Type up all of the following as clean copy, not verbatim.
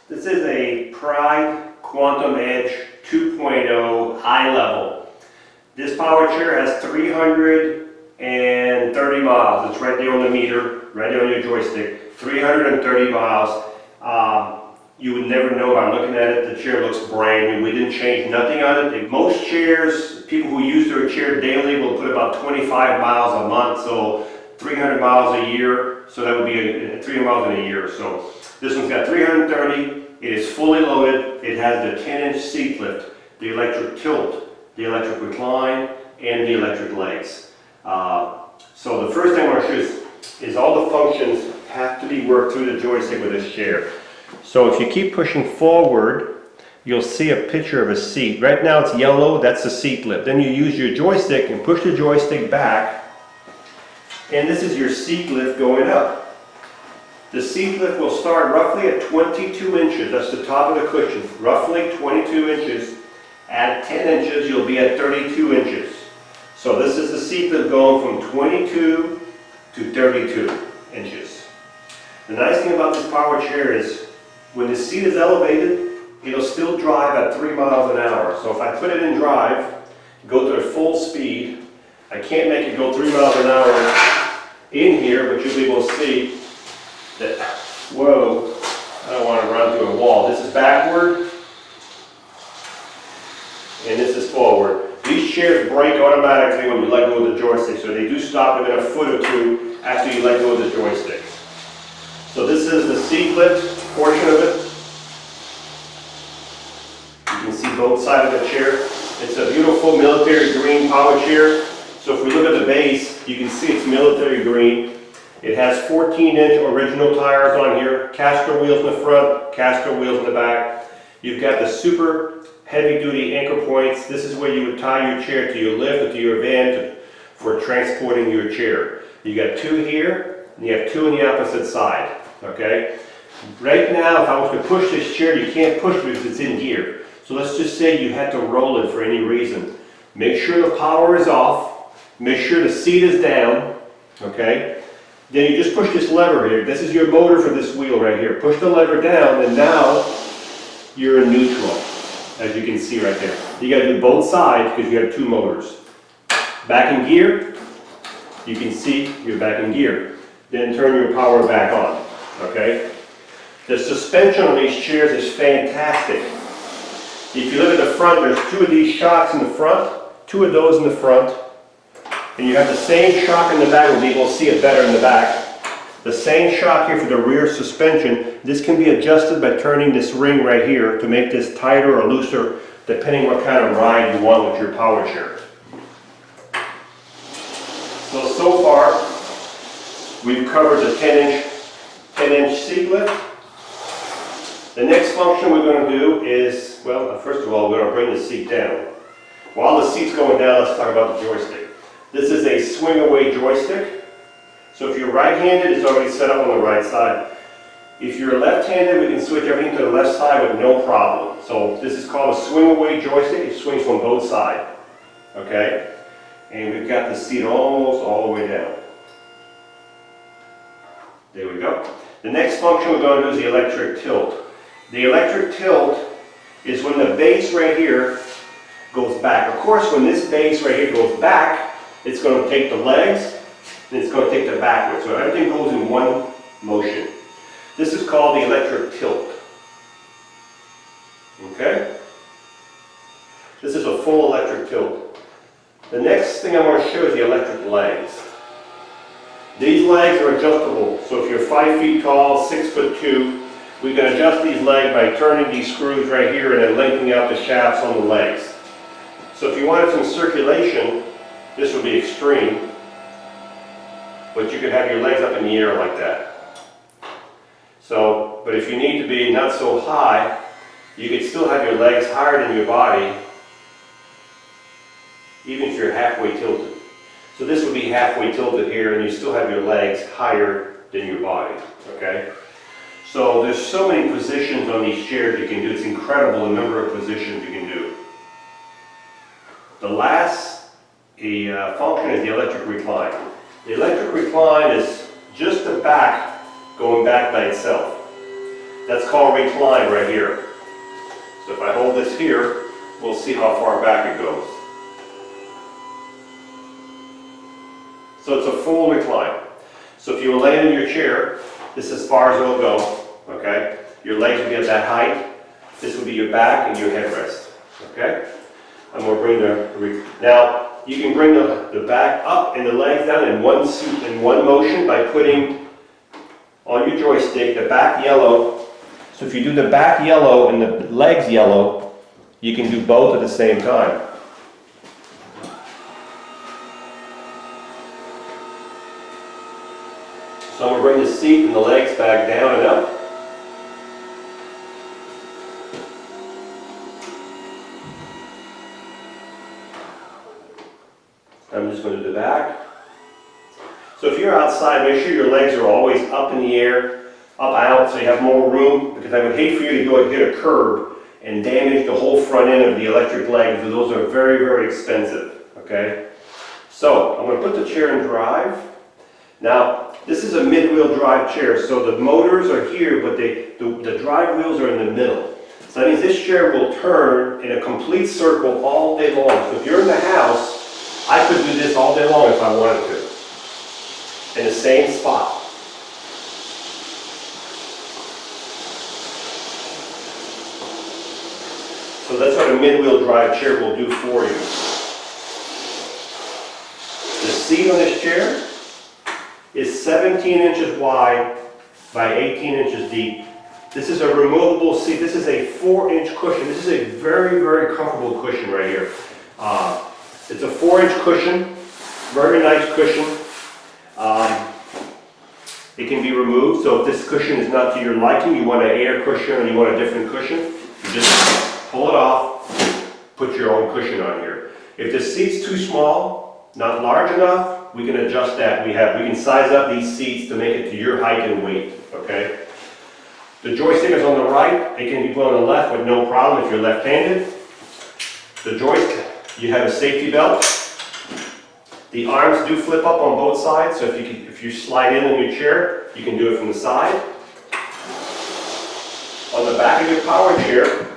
This is a Pride Quantum Edge 2.0 iLevel. This power chair has 330 miles. It's right there on the meter, right there on your joystick. 330 miles. You would never know by looking at it. The chair looks brand new. We didn't change nothing on it. Most chairs, people who use their chair daily will put about 25 miles a month, so 300 miles a year. So that would be 300 miles in a year. So this one's got 330. It is fully loaded. It has the 10-inch seat lift, the electric tilt, the electric recline, and the electric legs. So the first thing I want to show you is all the functions have to be worked through the joystick with this chair. So if you keep pushing forward, you'll see a picture of a seat. Right now it's yellow, that's the seat lift. Then you use your joystick and push the joystick back, and this is your seat lift going up. The seat lift will start roughly at 22 inches. That's the top of the cushion. Roughly 22 inches. At 10 inches, you'll be at 32 inches. So this is the seat lift going from 22 to 32 inches. The nice thing about this power chair is when the seat is elevated, it'll still drive at 3 miles an hour. So if I put it in drive, go to the full speed, I can't make it go 3 miles an hour in here, but you'll be able to see that, whoa, I don't want to run through a wall. This is backward, and this is forward. These chairs break automatically when you let go of the joystick, so they do stop within a foot or two after you let go of the joystick. So this is the seat lift portion of it. You can see both sides of the chair. It's a beautiful military green power chair. So if we look at the base, you can see it's military green. It has 14-inch original tires on here, caster wheels in the front, caster wheels in the back. You've got the super heavy-duty anchor points. This is where you would tie your chair to your lift or to your van for transporting your chair. You got 2 here, and you have 2 on the opposite side. Okay? Right now, if I was to push this chair, you can't push it because it's in gear. So let's just say you had to roll it for any reason. Make sure the power is off. Make sure the seat is down. Okay? Then you just push this lever here. This is your motor for this wheel right here. Push the lever down, and now you're in neutral, as you can see right there. You got to do both sides because you have 2 motors. Back in gear, you can see you're back in gear. Then turn your power back on. Okay? The suspension on these chairs is fantastic. If you look at the front, there's 2 of these shocks in the front, 2 of those in the front. And you have the same shock in the back. We'll be able to see it better in the back. The same shock here for the rear suspension. This can be adjusted by turning this ring right here to make this tighter or looser depending what kind of ride you want with your power chair. So far we've covered the 10-inch seat lift. The next function we're going to do is, well, first of all, we're going to bring the seat down. While the seat's going down, let's talk about the joystick. This is a swing-away joystick. So if you're right-handed, it's already set up on the right side. If you're left-handed, we can switch everything to the left side with no problem. So this is called a swing-away joystick. It swings from both sides. Okay? And we've got the seat almost all the way down. There we go. The next function we're going to do is the electric tilt. The electric tilt is when the base right here goes back. Of course, when this base right here goes back, it's going to take the legs and it's going to take the backwards. So everything goes in one motion. This is called the electric tilt. Okay? This is a full electric tilt. The next thing I want to show is the electric legs. These legs are adjustable. So if you're 5 feet tall, 6'2", we can adjust these legs by turning these screws right here and then lengthening out the shafts on the legs. So if you wanted some circulation, this would be extreme, but you could have your legs up in the air like that. So, but if you need to be not so high, you could still have your legs higher than your body, even if you're halfway tilted. So this would be halfway tilted here, and you still have your legs higher than your body, okay? So there's so many positions on these chairs you can do. It's incredible the number of positions you can do. The last function is the electric recline. The electric recline is just the back going back by itself. That's called recline right here. So if I hold this here, we'll see how far back it goes. So it's a full recline. So if you were laying in your chair, this is as far as it'll go, okay? Your legs will be at that height. This will be your back and your headrest, okay? I'm going to bring now you can bring the back up and the legs down in one motion by putting on your joystick the back yellow. So if you do the back yellow and the legs yellow, you can do both at the same time. So I'm going to bring the seat and the legs back down and up. I'm just going to do the back. So if you're outside, make sure your legs are always up in the air, up out, so you have more room, because I would hate for you to go and hit a curb and damage the whole front end of the electric legs, because those are very, very expensive, okay? So I'm going to put the chair in drive. Now, this is a mid-wheel drive chair, so the motors are here, but the drive wheels are in the middle. So that means this chair will turn in a complete circle all day long. So if you're in the house, I could do this all day long if I wanted to, in the same spot. So that's what a mid-wheel drive chair will do for you. The seat on this chair is 17 inches wide by 18 inches deep. This is a removable seat. This is a 4-inch cushion. This is a very, very comfortable cushion right here. It's a 4-inch cushion, very nice cushion. It can be removed, so if this cushion is not to your liking, you want an air cushion or you want a different cushion, you just pull it off, put your own cushion on here. If the seat's too small, not large enough, we can adjust that. We can size up these seats to make it to your height and weight, okay? The joystick is on the right. It can be put on the left with no problem if you're left-handed. The joystick, you have a safety belt. The arms do flip up on both sides, so if you slide in your chair, you can do it from the side. On the back of your power chair,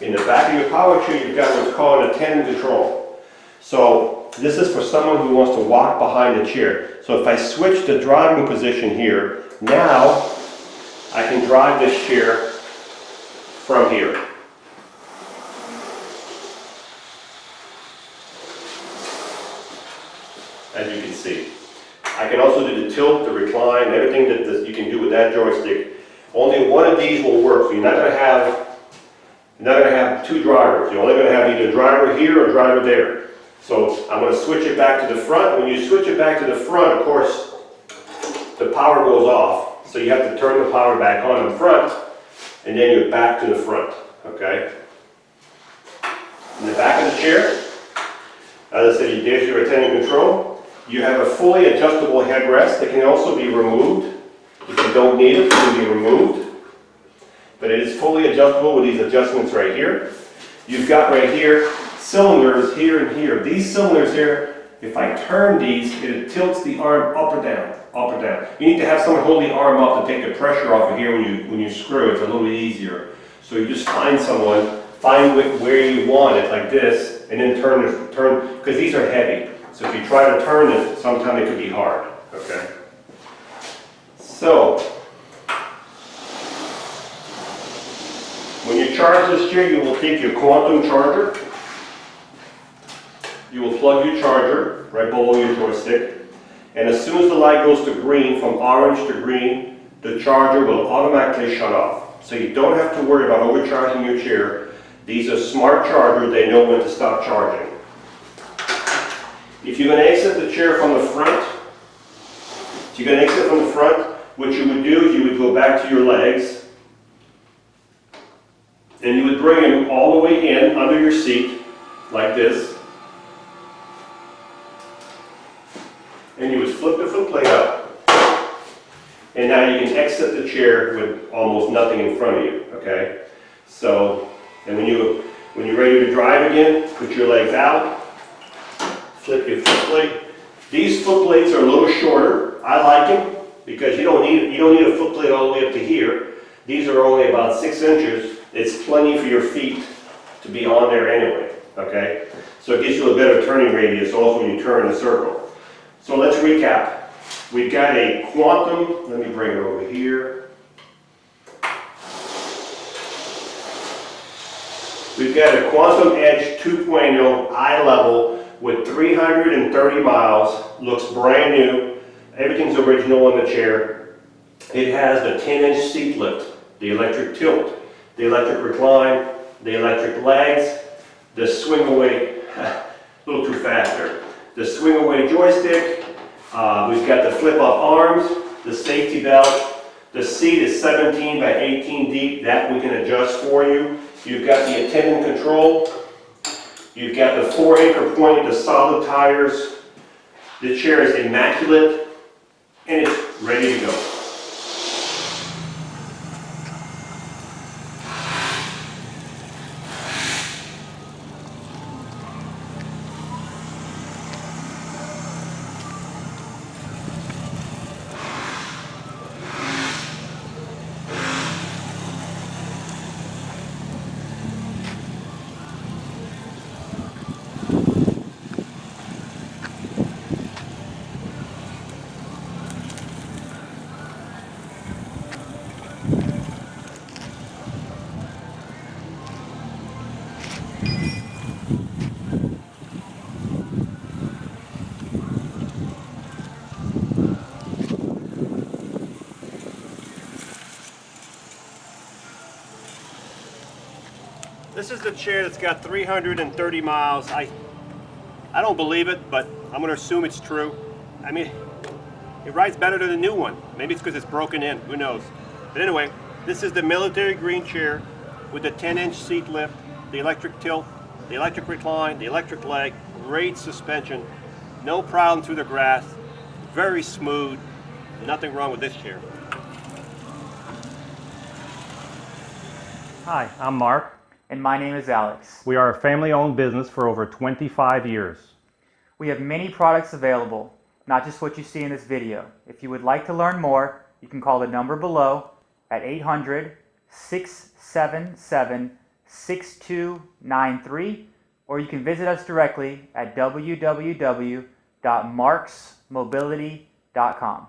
in the back of your power chair, you've got what's called a tandem control. So this is for someone who wants to walk behind the chair. So if I switch the driving position here, now I can drive this chair from here. As you can see. I can also do the tilt, the recline, everything that you can do with that joystick. Only one of these will work, so you're not going to have two drivers. You're only going to have either driver here or driver there. So I'm going to switch it back to the front. When you switch it back to the front, of course, the power goes off. So you have to turn the power back on in front, and then you're back to the front, okay? In the back of the chair, as I said, there's your tandem control. You have a fully adjustable headrest that can also be removed. If you don't need it, it can be removed. But it is fully adjustable with these adjustments right here. You've got right here cylinders here and here. These cylinders here, if I turn these, it tilts the arm up or down, up or down. You need to have someone hold the arm up to take the pressure off of here when you screw. It's a little bit easier. So you just find where you want it, like this, and then turn, because these are heavy. So if you try to turn it, sometimes it could be hard, okay? So, when you charge this chair, you will take your quantum charger. You will plug your charger right below your joystick. And as soon as the light goes to green, from orange to green, the charger will automatically shut off. So you don't have to worry about overcharging your chair. These are smart chargers, they know when to stop charging. If you're going to exit the chair from the front, what you would do is you would go back to your legs, and you would bring them all the way in under your seat, like this. And you would flip the footplate up, and now you can exit the chair with almost nothing in front of you, okay? So, and when you're ready to drive again, put your legs out, flip your footplate. These footplates are a little shorter. I like them. because you don't need a foot plate all the way up to here. These are only about 6 inches. It's plenty for your feet to be on there anyway, okay? So it gives you a better turning radius also when you turn in a circle. So let's recap. We've got a Quantum, let me bring it over here. We've got a Quantum Edge 2.0 iLevel with 330 miles, looks brand new, everything's original on the chair. It has the 10-inch seat lift, the electric tilt, the electric recline, the electric legs, the swing away, a little too fast there, the swing away joystick, we've got the flip up arms, the safety belt, the seat is 17 by 18 deep, that we can adjust for you. You've got the attendant control, you've got the 4 anchor point, the solid tires, the chair is immaculate, and it's ready to go. This is the chair that's got 330 miles. I don't believe it, but I'm going to assume it's true. I mean, it rides better than the new one. Maybe it's because it's broken in, who knows. But anyway, this is the military green chair with the 10-inch seat lift, the electric tilt, the electric recline, the electric leg, great suspension, no problem through the grass, very smooth, nothing wrong with this chair. Hi, I'm Mark. And my name is Alex. We are a family-owned business for over 25 years. We have many products available, not just what you see in this video. If you would like to learn more, you can call the number below at 800-677-6293, or you can visit us directly at www.marksmobility.com.